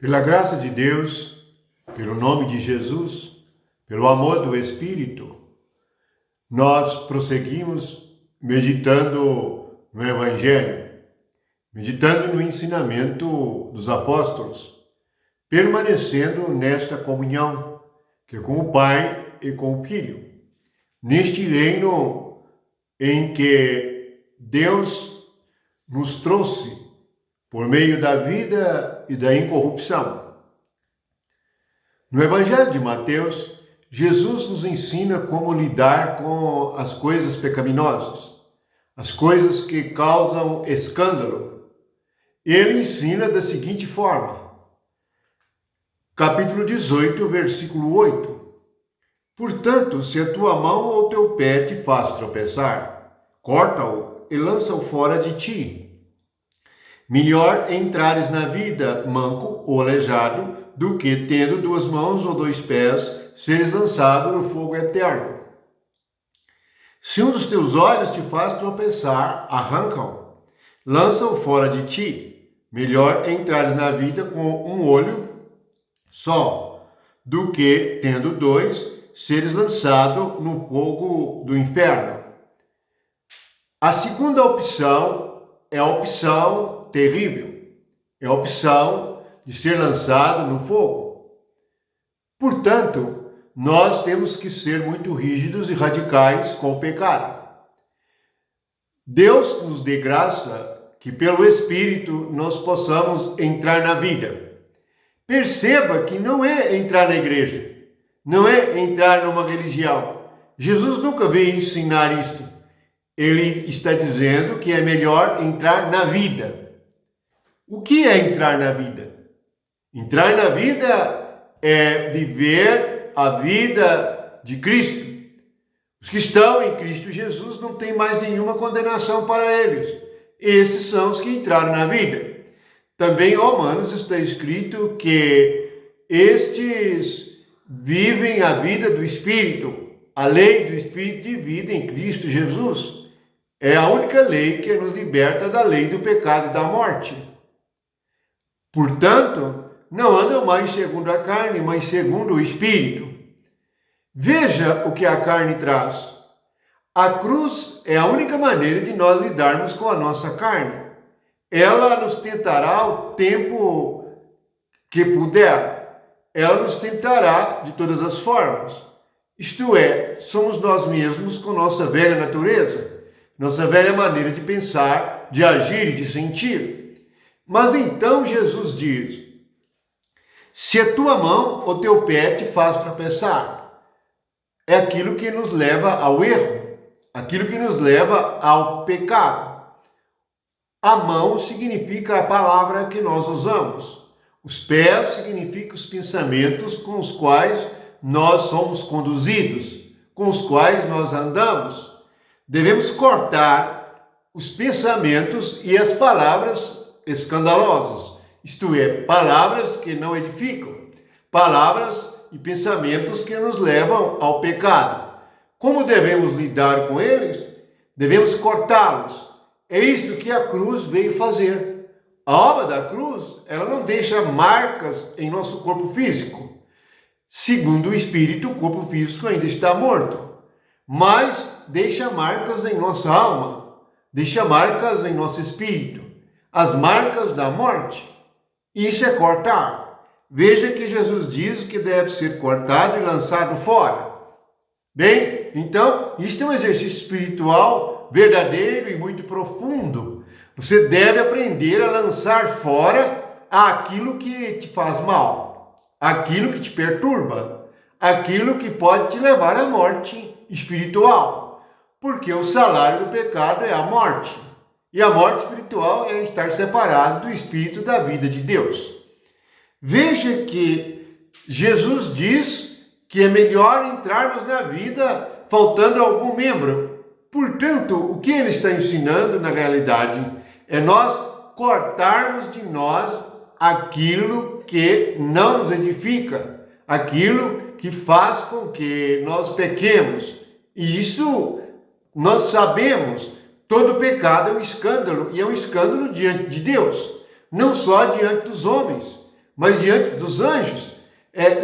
Pela graça de Deus, pelo nome de Jesus, pelo amor do Espírito, nós prosseguimos meditando no Evangelho, meditando no ensinamento dos apóstolos, permanecendo nesta comunhão, que é com o Pai e com o Filho, neste reino em que Deus nos trouxe por meio da vida e da incorrupção. No Evangelho de Mateus, Jesus nos ensina como lidar com as coisas pecaminosas, as coisas que causam escândalo. Ele ensina da seguinte forma, capítulo 18, versículo 8. Portanto, se a tua mão ou teu pé te faz tropeçar, corta-o e lança-o fora de ti. Melhor entrares na vida manco ou aleijado do que, tendo duas mãos ou dois pés, seres lançado no fogo eterno. Se um dos teus olhos te faz tropeçar, arranca-o, lança-o fora de ti. Melhor entrares na vida com um olho só, do que, tendo dois, seres lançado no fogo do inferno. A segunda opção é a opção terrível, é a opção de ser lançado no fogo. Portanto, nós temos que ser muito rígidos e radicais com o pecado. Deus nos dê graça que pelo Espírito nós possamos entrar na vida. Perceba que não é entrar na igreja, não é entrar numa religião. Jesus nunca veio ensinar isto. Ele está dizendo que é melhor entrar na vida. O que é entrar na vida? Entrar na vida é viver a vida de Cristo. Os que estão em Cristo Jesus não têm mais nenhuma condenação para eles. Esses são os que entraram na vida. Também em Romanos está escrito que estes vivem a vida do Espírito. A lei do Espírito de vida em Cristo Jesus é a única lei que nos liberta da lei do pecado e da morte. Portanto, não andam mais segundo a carne, mas segundo o Espírito. Veja o que a carne traz. A cruz é a única maneira de nós lidarmos com a nossa carne. Ela nos tentará o tempo que puder. Ela nos tentará de todas as formas. Isto é, somos nós mesmos com nossa velha natureza, nossa velha maneira de pensar, de agir e de sentir. Mas então Jesus diz, se a tua mão ou teu pé te faz tropeçar, é aquilo que nos leva ao erro, aquilo que nos leva ao pecado. A mão significa a palavra que nós usamos. Os pés significam os pensamentos com os quais nós somos conduzidos, com os quais nós andamos. Devemos cortar os pensamentos e as palavras escandalosas, isto é, palavras que não edificam, palavras e pensamentos que nos levam ao pecado. Como devemos lidar com eles? Devemos cortá-los. É isto que a cruz veio fazer. A obra da cruz, ela não deixa marcas em nosso corpo físico. Segundo o Espírito, o corpo físico ainda está morto, mas deixa marcas em nossa alma, deixa marcas em nosso espírito. As marcas da morte. Isso é cortar. Veja que Jesus diz que deve ser cortado e lançado fora. Bem, então, isto é um exercício espiritual verdadeiro e muito profundo. Você deve aprender a lançar fora aquilo que te faz mal, aquilo que te perturba, aquilo que pode te levar à morte espiritual. Porque o salário do pecado é a morte. E a morte espiritual é estar separado do Espírito da vida de Deus. Veja que Jesus diz que é melhor entrarmos na vida faltando algum membro. Portanto, o que ele está ensinando na realidade é nós cortarmos de nós aquilo que não nos edifica, aquilo que faz com que nós pequemos. E isso nós sabemos. Todo pecado é um escândalo, e é um escândalo diante de Deus, não só diante dos homens, Mas diante dos anjos,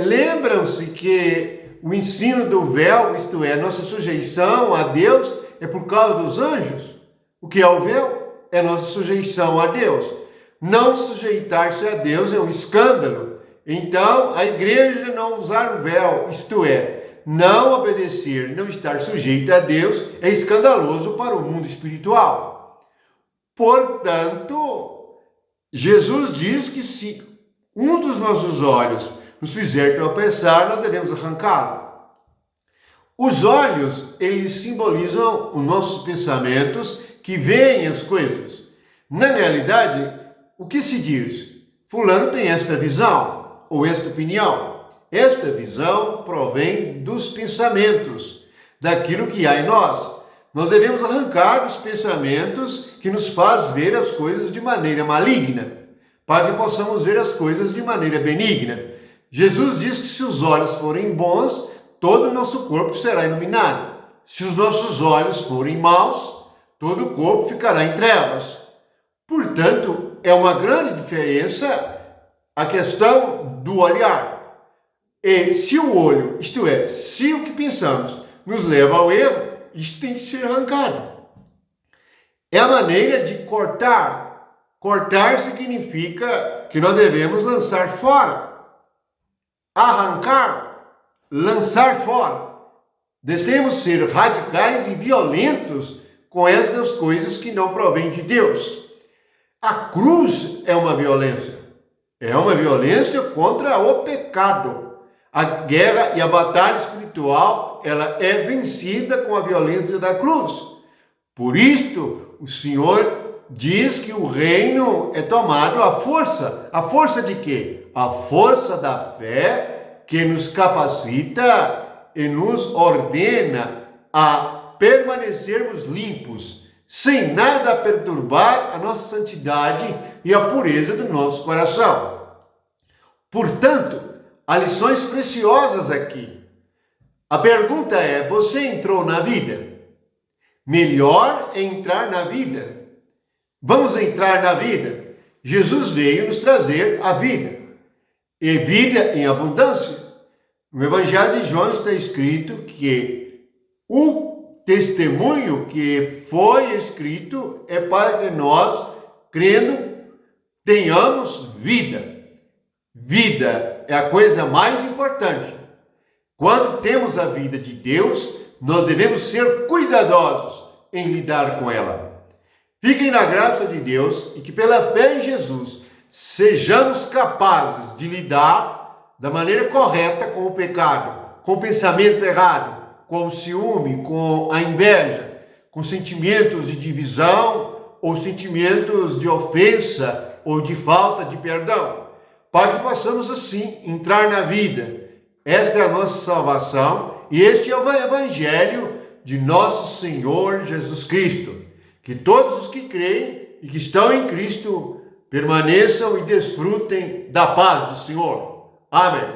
lembram-se que o ensino do véu, isto é, nossa sujeição a Deus, é por causa dos anjos. O que é o véu? É nossa sujeição a Deus. Não sujeitar-se a Deus é um escândalo. Então, a igreja não usar o véu, isto é, não obedecer, não estar sujeito a Deus, é escandaloso para o mundo espiritual. Portanto, Jesus diz que se um dos nossos olhos nos fizer tropeçar, nós devemos arrancá-lo. Os olhos, eles simbolizam os nossos pensamentos que veem as coisas. Na realidade, o que se diz? Fulano tem esta visão ou esta opinião. Esta visão provém dos pensamentos, daquilo que há em nós. Nós devemos arrancar os pensamentos que nos faz ver as coisas de maneira maligna, para que possamos ver as coisas de maneira benigna. Jesus diz que se os olhos forem bons, todo o nosso corpo será iluminado. Se os nossos olhos forem maus, todo o corpo ficará em trevas. Portanto, é uma grande diferença a questão do olhar. E se o olho, isto é, se o que pensamos nos leva ao erro, isto tem que ser arrancado. É a maneira de cortar. Cortar significa que nós devemos lançar fora. Arrancar, lançar fora. Devemos ser radicais e violentos com estas coisas que não provêm de Deus. A cruz é uma violência. É uma violência contra o pecado. A guerra e a batalha espiritual, ela é vencida com a violência da cruz. Por isto, o Senhor diz que o reino é tomado à força. A força de quê? A força da fé que nos capacita e nos ordena a permanecermos limpos, sem nada perturbar a nossa santidade e a pureza do nosso coração. Portanto, há lições preciosas aqui. A pergunta é: você entrou na vida? Melhor é entrar na vida. Vamos entrar na vida. Jesus veio nos trazer a vida, e vida em abundância. No Evangelho de João está escrito que o testemunho que foi escrito é para que nós, crendo, tenhamos vida. Vida é a coisa mais importante. Quando temos a vida de Deus, nós devemos ser cuidadosos em lidar com ela. Fiquem na graça de Deus e que pela fé em Jesus sejamos capazes de lidar da maneira correta com o pecado, com o pensamento errado, com o ciúme, com a inveja, com sentimentos de divisão ou sentimentos de ofensa ou de falta de perdão, para que possamos assim entrar na vida. Esta é a nossa salvação e este é o Evangelho de nosso Senhor Jesus Cristo. Que todos os que creem e que estão em Cristo permaneçam e desfrutem da paz do Senhor. Amém.